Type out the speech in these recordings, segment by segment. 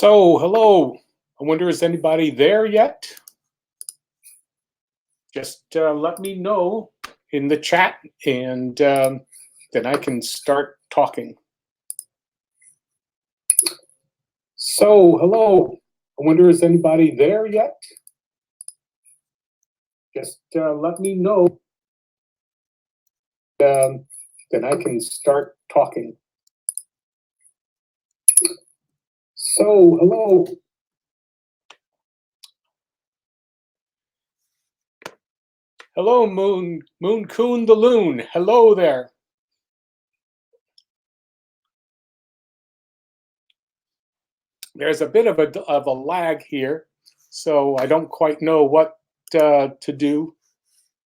So, hello. I wonder, is anybody there yet? Just let me know in the chat, and then I can start talking. So, hello. I wonder, is anybody there yet? Just let me know. Then I can start talking. So, hello. Hello, Moon Coon the Loon. Hello there. There's a bit of a lag here, so I don't quite know what to do.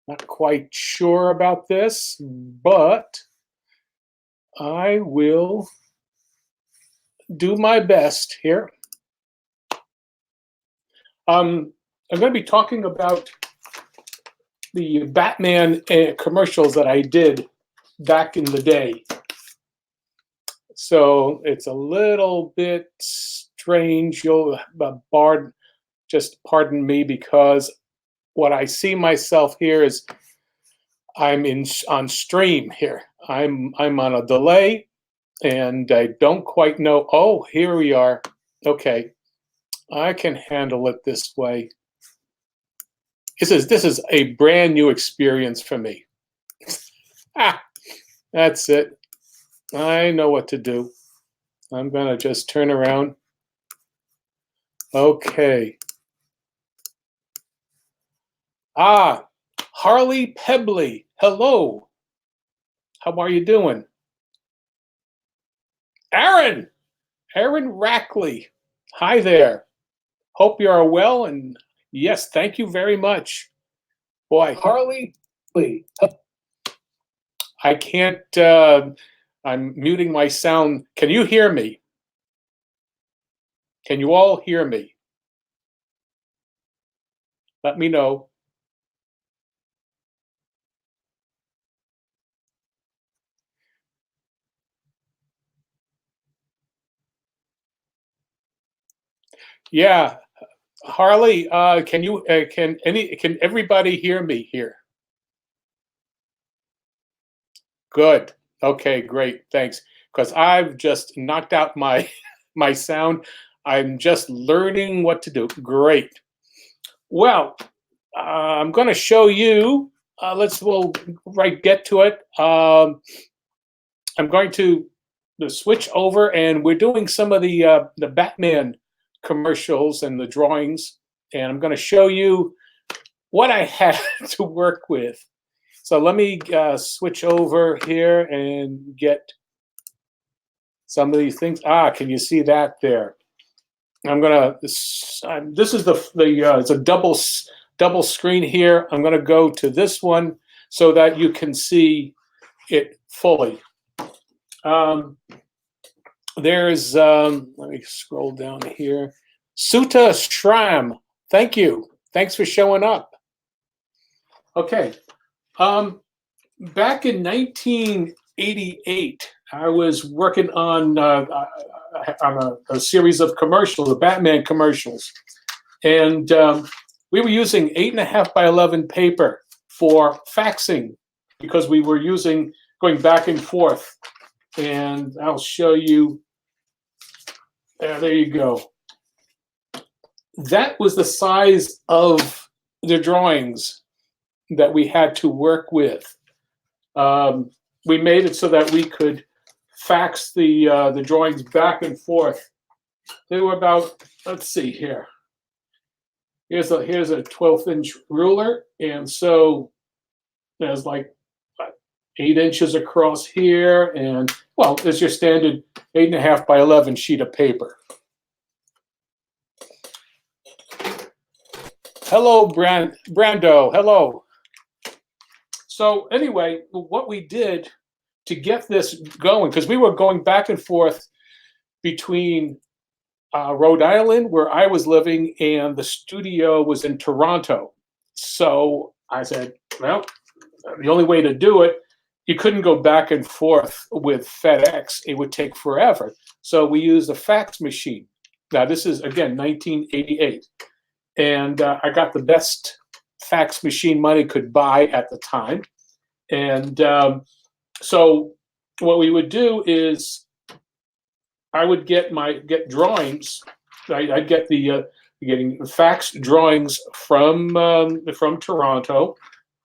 Not quite sure about this, but I will do my best here. I'm going to be talking about the Batman commercials that I did back in the day. So it's a little bit strange. You'll just pardon me, because what I see myself here is I'm on stream here. I'm on a delay, and I don't quite know. Oh, here we are. Okay, I can handle it this way. This is a brand new experience for me. That's it. I know what to do. I'm gonna just turn around. Okay. Harley Pebley. Hello. How are you doing? Aaron Rackley. Hi there. Hope you are well, and yes, thank you very much. Boy, Harley, please. I can't, I'm muting my sound. Can you hear me? Can you all hear me? Let me know. Yeah, Harley, can everybody hear me here? Good. Okay, great. Thanks. Because I've just knocked out my my sound. I'm just learning what to do. Great. Well, I'm going to show you. We'll get to it. I'm going to switch over, and we're doing some of the Batman commercials and the drawings, and I'm going to show you what I had to work with. So let me switch over here and get some of these things. Can you see that there? I'm gonna. This is it's a double screen here. I'm gonna go to this one so that you can see it fully. There's let me scroll down here. Suta Shram, thank you. Thanks for showing up. Okay. Back in 1988, I was working on a series of commercials, the Batman commercials, and we were using 8.5 by 11 paper for faxing, because we were going back and forth. And I'll show you. There you go. That was the size of the drawings that we had to work with. We made it so that we could fax the drawings back and forth. They were about, let's see here. Here's a 12-inch ruler, and so there's like 8 inches across here, and well, there's your standard 8.5 by 11 sheet of paper. Hello, Brando. Hello. So anyway, what we did to get this going, because we were going back and forth between Rhode Island, where I was living, and the studio was in Toronto. So I said, well, the only way to do it, you couldn't go back and forth with FedEx. It would take forever. So we used a fax machine. Now this is, again, 1988. And I got the best fax machine money could buy at the time. And so what we would do is I would get drawings. I'd get getting fax drawings from Toronto.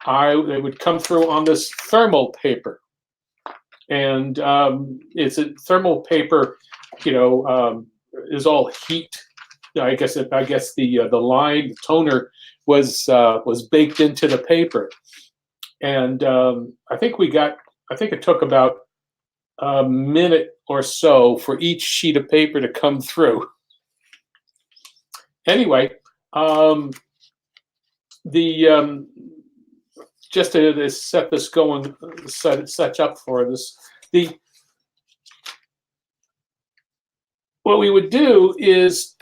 They would come through on this thermal paper, and it's a thermal paper, is all heat. I guess the line, the toner was baked into the paper, and I think it took about a minute or so for each sheet of paper to come through. Anyway, just to set this going, set up for this, what we would do is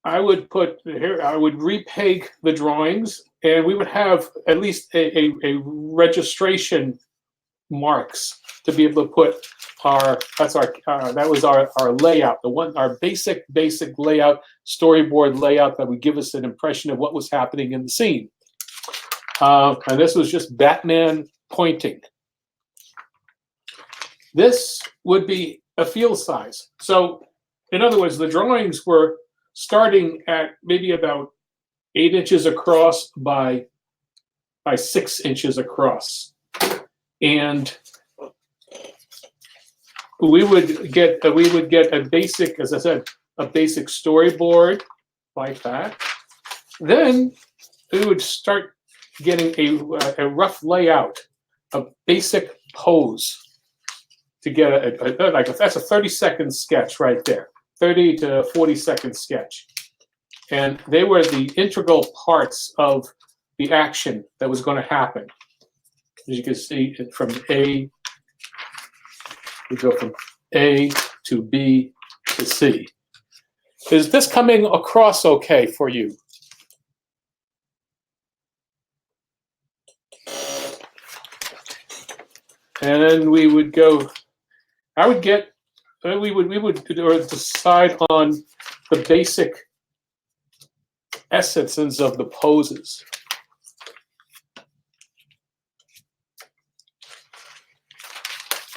I would repeg the drawings, and we would have at least a registration marks to be able to put that was our layout, our basic layout, storyboard layout that would give us an impression of what was happening in the scene. And this was just Batman pointing. This would be a field size. So in other words, the drawings were starting at maybe about 8 inches across by 6 inches across. And we would get a basic, as I said, a basic storyboard like that. Then we would start getting a rough layout, a basic pose to get that's a 30-second sketch right there, 30 to 40-second sketch. And they were the integral parts of the action that was going to happen. As you can see, we go from A to B to C. Is this coming across okay for you? And then we would go, we would decide on the basic essences of the poses.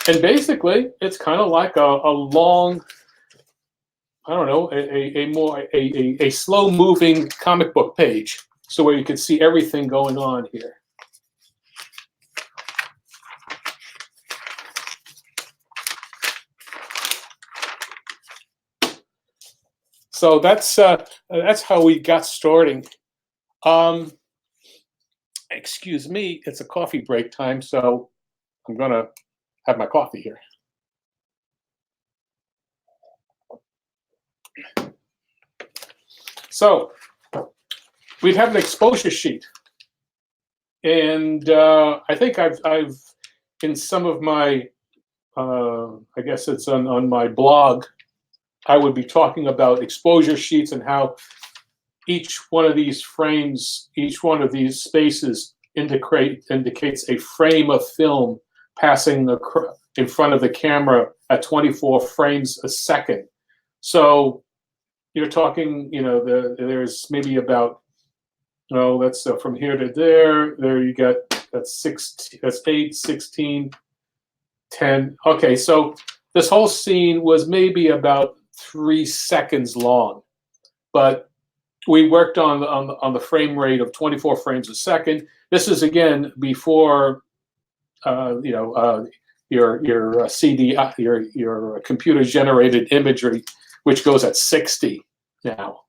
And basically, it's kind of like a long, I don't know, a slow-moving comic book page, so where you can see everything going on here. So that's how we got starting. Excuse me, it's a coffee break time, so I'm gonna have my coffee here. So we'd have an exposure sheet, and I think I've in some of my I guess it's on my blog, I would be talking about exposure sheets and how each one of these frames, each one of these spaces indicates a frame of film passing in front of the camera at 24 frames a second. So you're talking, there's maybe about, that's from here to there. There you got, that's 8, 16, 10. Okay, so this whole scene was maybe about 3 seconds long, but we worked on the frame rate of 24 frames a second. This is again before your CD, your computer generated imagery, which goes at 60 now.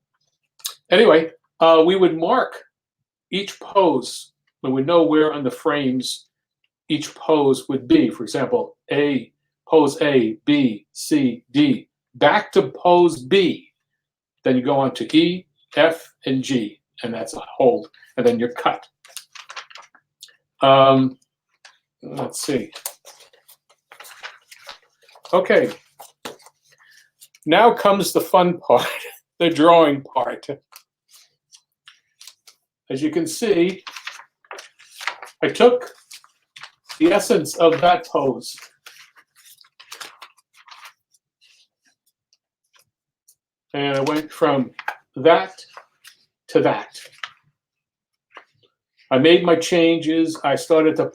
Anyway, we would mark each pose. We would know where on the frames each pose would be. For example, pose A, B, C, D, back to pose B. Then you go on to E, F, and G, and that's a hold, and then you're cut. Let's see. Okay. Now comes the fun part, the drawing part. As you can see, I took the essence of that pose. and I went from that to that. I made my changes. I started to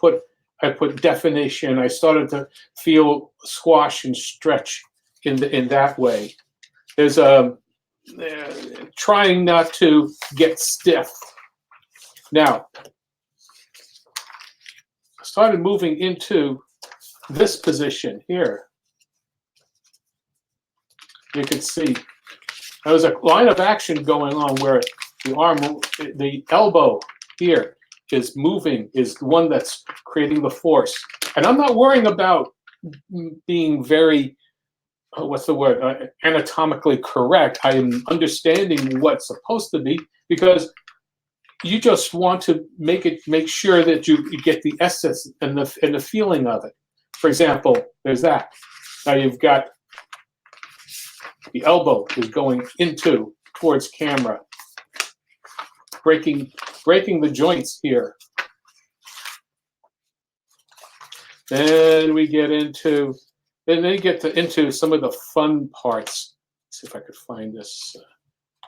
I put definition. I started to feel squash and stretch in that way. There's a trying not to get stiff. Now, I started moving into this position here. You can see there's a line of action going on where the arm, the elbow here is moving, is the one that's creating the force. And I'm not worrying about being very, what's the word, anatomically correct. I am understanding what's supposed to be, because you just want to make sure that you get the essence and the feeling of it. For example, there's that. Now you've got the elbow is going towards camera, breaking the joints here. Then we get into, into some of the fun parts. Let's see if I could find this.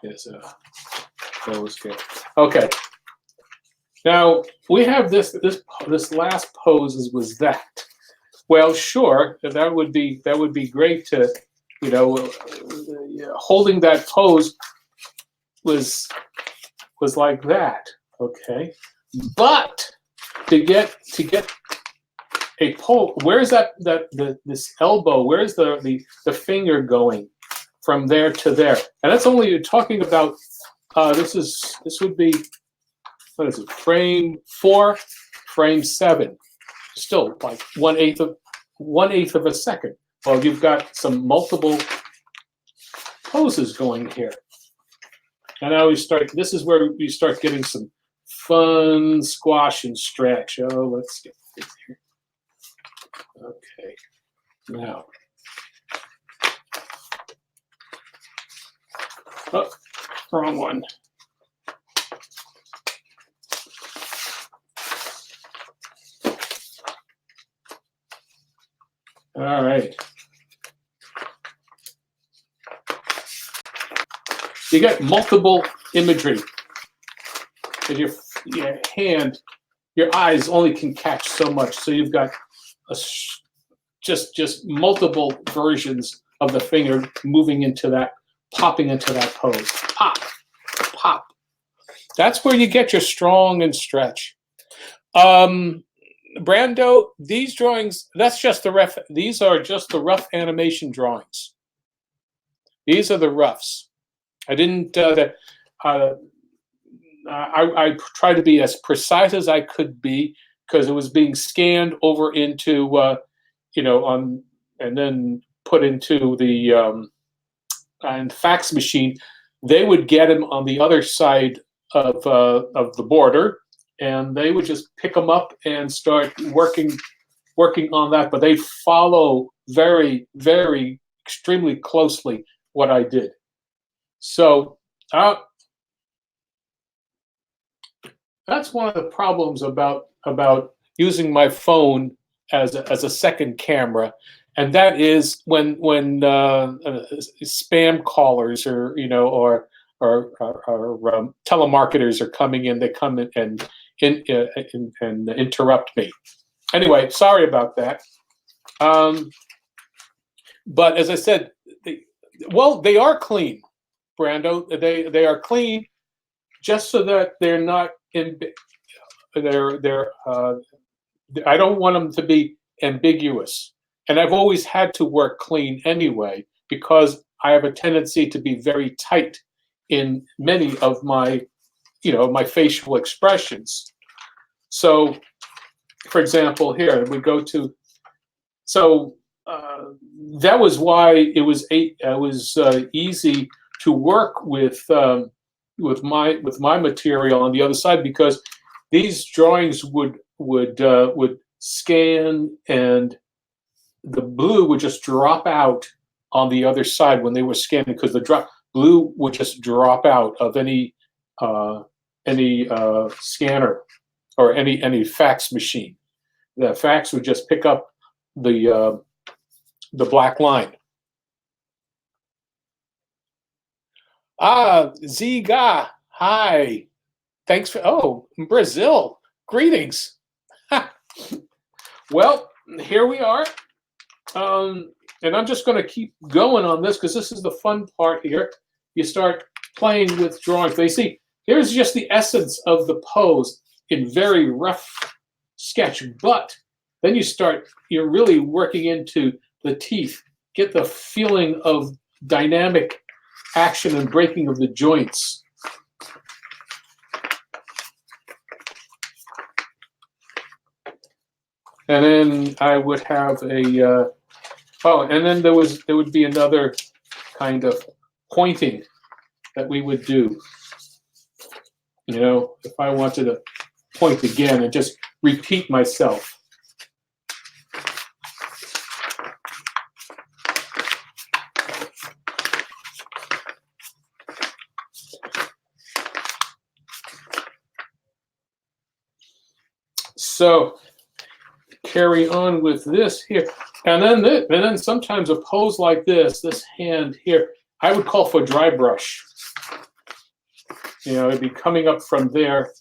There's a pose here. Okay. Now we have this last pose was that. Well, sure, that would be great to, you know, holding that pose was like that, okay? But to get a pose, where's this elbow? Where's the finger going from there to there? And that's only you're talking about. This would be, what is it? Frame 4, frame 7. Still like 1/8 of a second. Well, you've got some multiple poses going here. And now this is where we start getting some fun squash and stretch. Oh, let's get this here. Okay, now. Oh, wrong one. All right. You get multiple imagery. And your hand, your eyes only can catch so much. So you've got just multiple versions of the finger moving into that, popping into that pose. Pop, pop. That's where you get your strong and stretch. Brando, these drawings, that's just the rough. These are just the rough animation drawings. These are the roughs. I didn't. I tried to be as precise as I could be, because it was being scanned over into, you know, and then put into the and fax machine. They would get them on the other side of the border, and they would just pick them up and start working on that. But they follow very, very extremely closely what I did. So that's one of the problems about using my phone as a second camera, and that is when spam callers or, you know, or telemarketers are coming in. They come in and interrupt me. Anyway, sorry about that. But as I said, they are clean, Brando. They are clean, just so that they're not in. I don't want them to be ambiguous, and I've always had to work clean anyway, because I have a tendency to be very tight in many of my, you know, my facial expressions. So, for example, here we go to. So that was why it was easy to work with my material on the other side, because these drawings would scan, and the blue would just drop out on the other side when they were scanning, because the blue would just drop out of any scanner or any fax machine. The fax would just pick up the black line. Ziga, hi. Thanks for, oh, Brazil, greetings. Well, here we are. And I'm just going to keep going on this because this is the fun part here. You start playing with drawings. They see, here's just the essence of the pose in very rough sketch, but then you're really working into the teeth, get the feeling of dynamic action and breaking of the joints. And then I would have a, oh, and then there would be another kind of pointing that we would do. You know, if I wanted to point again and just repeat myself. So carry on with this here. And then sometimes a pose like this hand here, I would call for dry brush. You know, it'd be coming up from there,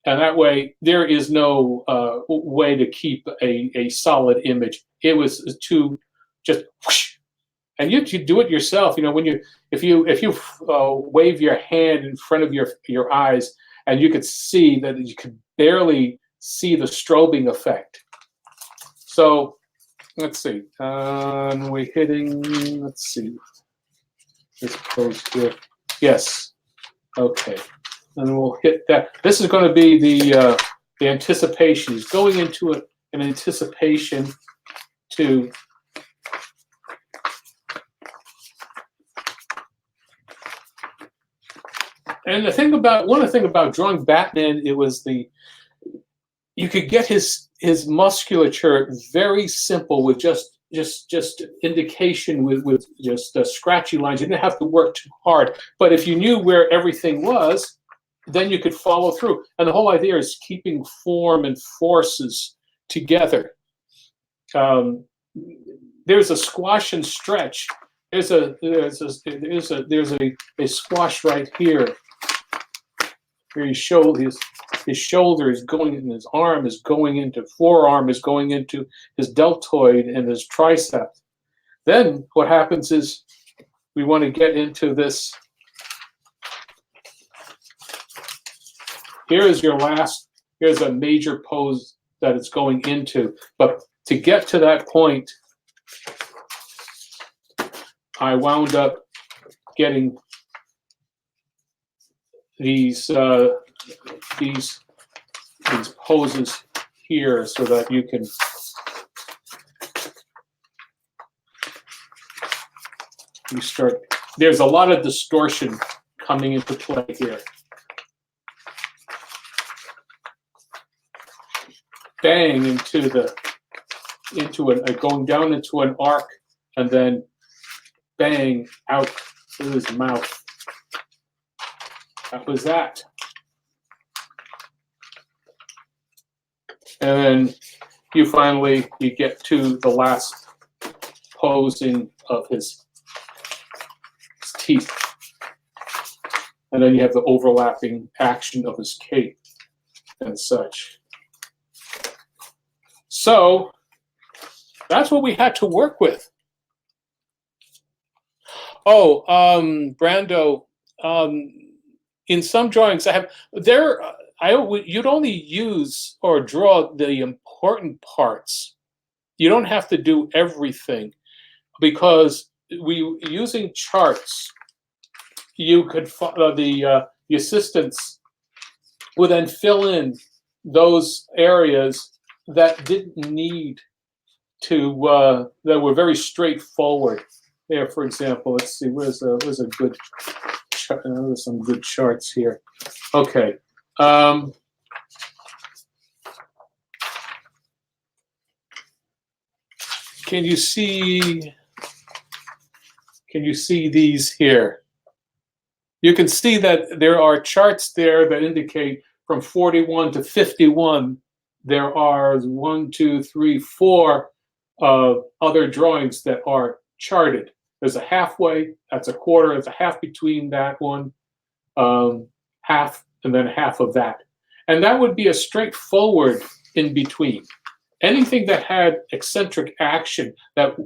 and that way there is no way to keep a solid image. It was to just whoosh, and you do it yourself. You know, when if you wave your hand in front of your eyes, and you could see that you could barely see the strobing effect. So let's see, we're hitting. Let's see, this pose here. Yes. Okay, and we'll hit that. This is going to be the anticipation. He's going into an anticipation to and one of the thing about drawing Batman, it was you could get his musculature very simple with just indication with just scratchy lines. You didn't have to work too hard. But if you knew where everything was, then you could follow through. And the whole idea is keeping form and forces together. There's a squash and stretch. There's a squash right here. Where his shoulder is going, and his arm is going into, forearm is going into his deltoid and his tricep. Then what happens is we want to get into this. Here's a major pose that it's going into. But to get to that point, I wound up getting these poses here so that you can there's a lot of distortion coming into play here. Bang going down into an arc, and then bang out through his mouth. That was that. And then you get to the last posing of his teeth. And then you have the overlapping action of his cape and such. So that's what we had to work with. Oh, Brando, in some drawings you'd only use or draw the important parts. You don't have to do everything, because using charts, you could the assistants would then fill in those areas that didn't need to that were very straightforward. There, for example, let's see, where's a good chart? There's some good charts here. Okay. Can you see these here? You can see that there are charts there that indicate from 41 to 51. There are 1, 2, 3, 4 other drawings that are charted. There's a halfway, that's a quarter, there's a half between that one, half, and then half of that. And that would be a straightforward in between. Anything that had eccentric action that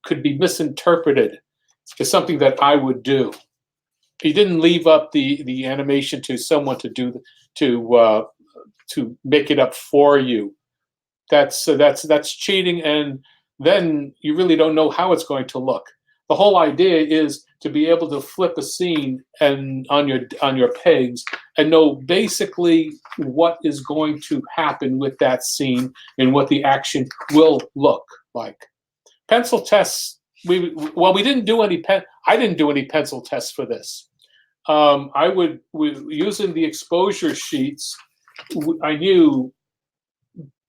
could be misinterpreted is something that I would do. He didn't leave up the animation to someone to do to make it up for you. That's cheating, and then you really don't know how it's going to look. The whole idea is to be able to flip a scene and on your pegs and know basically what is going to happen with that scene and what the action will look like. Pencil tests. We didn't do any I didn't do any pencil tests for this. Using the exposure sheets. I knew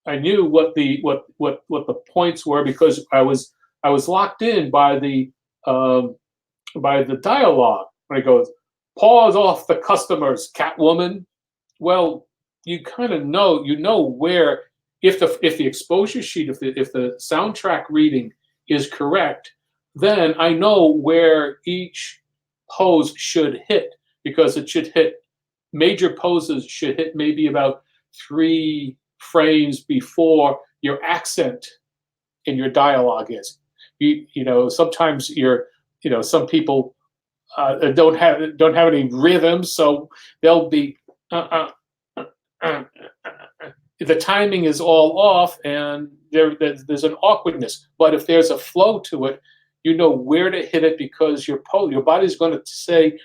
what the points were because I was locked in by the dialogue when it goes, pause off the customers, Catwoman. Well, you kind of know where if the exposure sheet, if the soundtrack reading is correct, then I know where each pose should hit, because it should hit, major poses should hit maybe about 3 frames before your accent in your dialogue is. You know, sometimes some people don't have any rhythm, so they'll be the timing is all off, and there's an awkwardness. But if there's a flow to it, you know where to hit it, because your body's going to say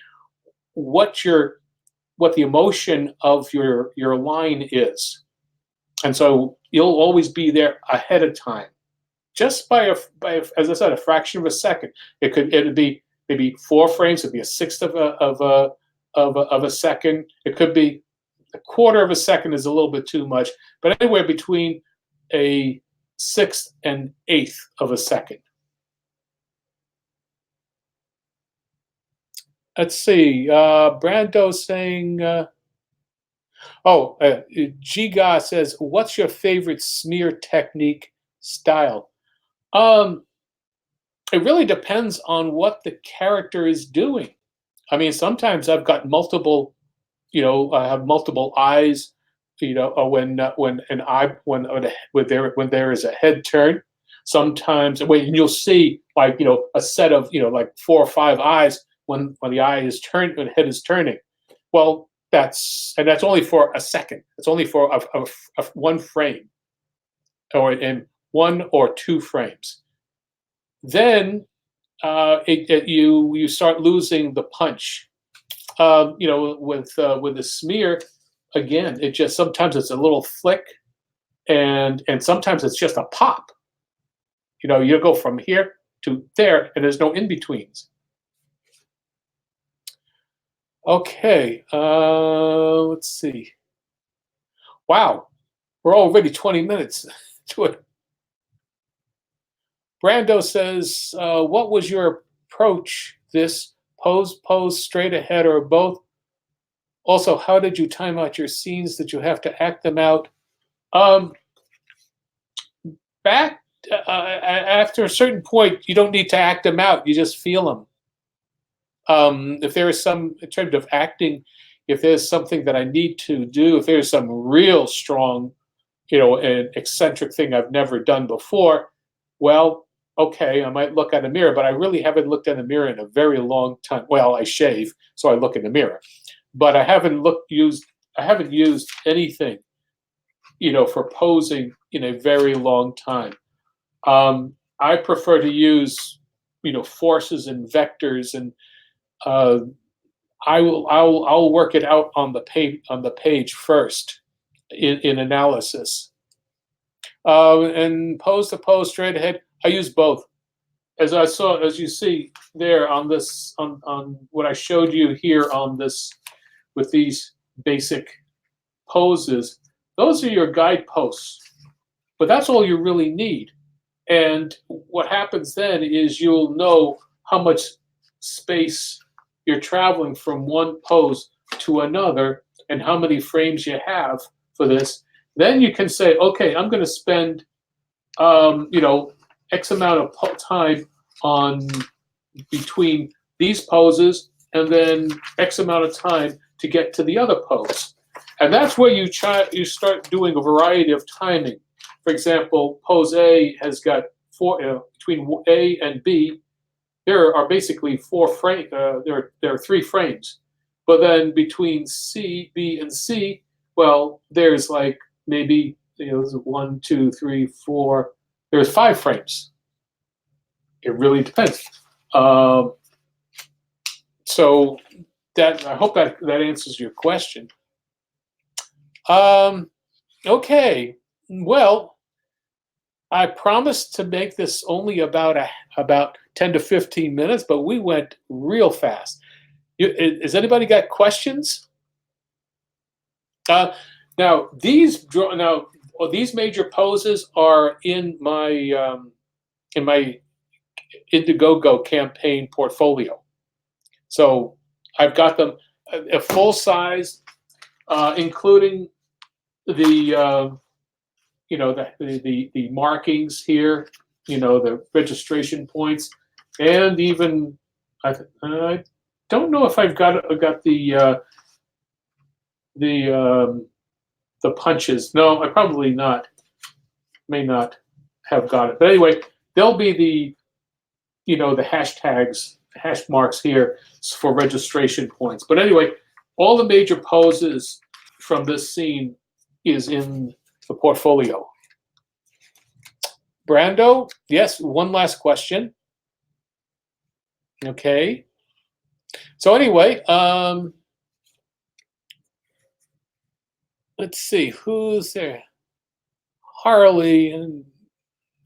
what the emotion of your line is, and so you'll always be there ahead of time, just by as I said, a fraction of a second. It'd be maybe 4 frames. It'd be a sixth of a second. It could be a quarter of a second is a little bit too much, but anywhere between a sixth and eighth of a second. Let's see. Brando saying, Giga says, what's your favorite smear technique style? It really depends on what the character is doing. I mean, sometimes I've got multiple, I have multiple eyes, when there is a head turn. Sometimes when you'll see like, a set of, like 4 or 5 eyes when the eye is turned, when the head is turning. Well, that's only for a second. It's only for a 1 frame, or in 1 or 2 frames. Then you start losing the punch. With the smear, again, it just sometimes it's a little flick, and sometimes it's just a pop. You go from here to there, and there's no in betweens. Okay, let's see. Wow, we're already 20 minutes to it. Brando says, what was your approach? This pose, straight ahead, or both? Also, how did you time out your scenes? Did you have to act them out? After a certain point, you don't need to act them out. You just feel them. If there is some, in terms of acting, if there's something that I need to do, if there's some real strong, an eccentric thing I've never done before, well, okay, I might look at a mirror, but I really haven't looked at a mirror in a very long time. Well, I shave, so I look in the mirror, but I haven't used anything, for posing in a very long time. I prefer to use, forces and vectors, and I'll work it out on the page first in analysis. And pose to pose, straight ahead, I use both. As you see there on this, on what I showed you here on this, with these basic poses, those are your guideposts, but that's all you really need. And what happens then is you'll know how much space you're traveling from one pose to another and how many frames you have for this. Then you can say, okay, I'm going to spend, X amount of time on between these poses and then X amount of time to get to the other pose. And that's where you start doing a variety of timing. For example, pose A has got between A and B, there are basically 4 frames. There are 3 frames, but then between C, B, and C, well, there's like maybe 1, 2, 3, 4. There's 5 frames. It really depends. So that I hope that answers your question. Okay. Well, I promised to make this only about 10 to 15 minutes, but we went real fast. Has anybody got questions? Now these major poses are in my Indiegogo campaign portfolio. So I've got them a full size, including the the markings here, the registration points, and even I don't know if I've got the punches. No, I probably not. May not have got it. But anyway, there'll be the the hashtags, hash marks here for registration points. But anyway, all the major poses from this scene is in the portfolio. Brando, yes, one last question. Okay. So anyway, let's see, who's there? Harley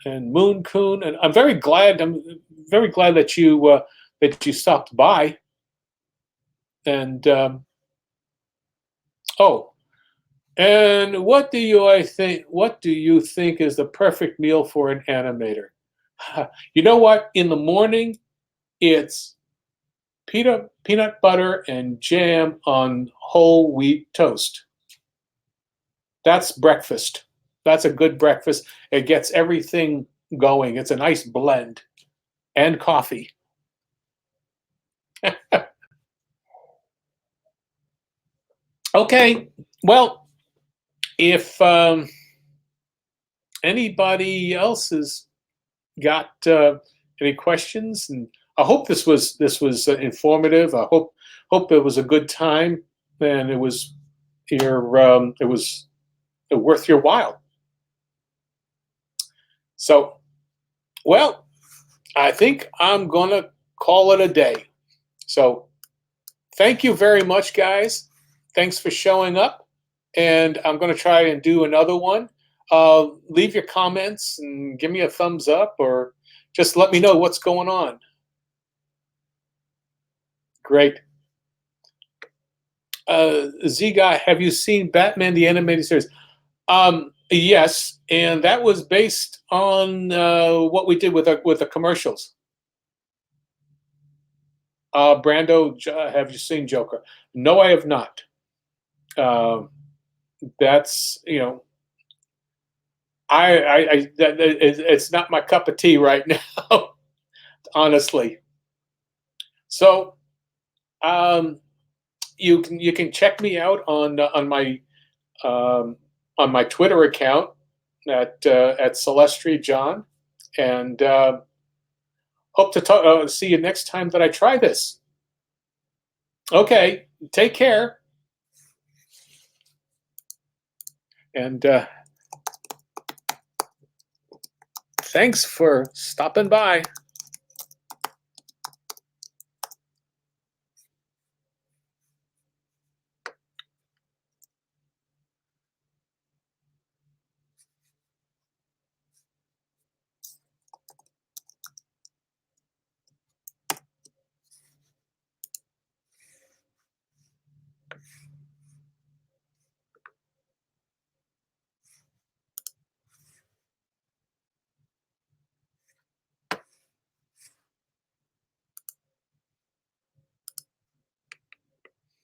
and Moon Coon, and I'm very glad that you stopped by. And oh, and what do you think is the perfect meal for an animator? You know what? In the morning, it's peanut butter and jam on whole wheat toast. That's breakfast. That's a good breakfast. It gets everything going. It's a nice blend. And coffee. Okay. Well, if anybody else has got any questions, and I hope this was informative. I hope it was a good time, and it was worth your while. So, well, I think I'm gonna call it a day. So, thank you very much, guys. Thanks for showing up, and I'm gonna try and do another one. Leave your comments and give me a thumbs up, or just let me know what's going on. Great. Z-Guy, have you seen Batman the Animated Series? Yes, and that was based on what we did with the commercials. Brando, have you seen Joker? No, I have not. That's it's not my cup of tea right now, honestly. So, you can check me out on my Twitter account at Celestri John, and hope to see you next time that I try this. Okay, take care, and thanks for stopping by.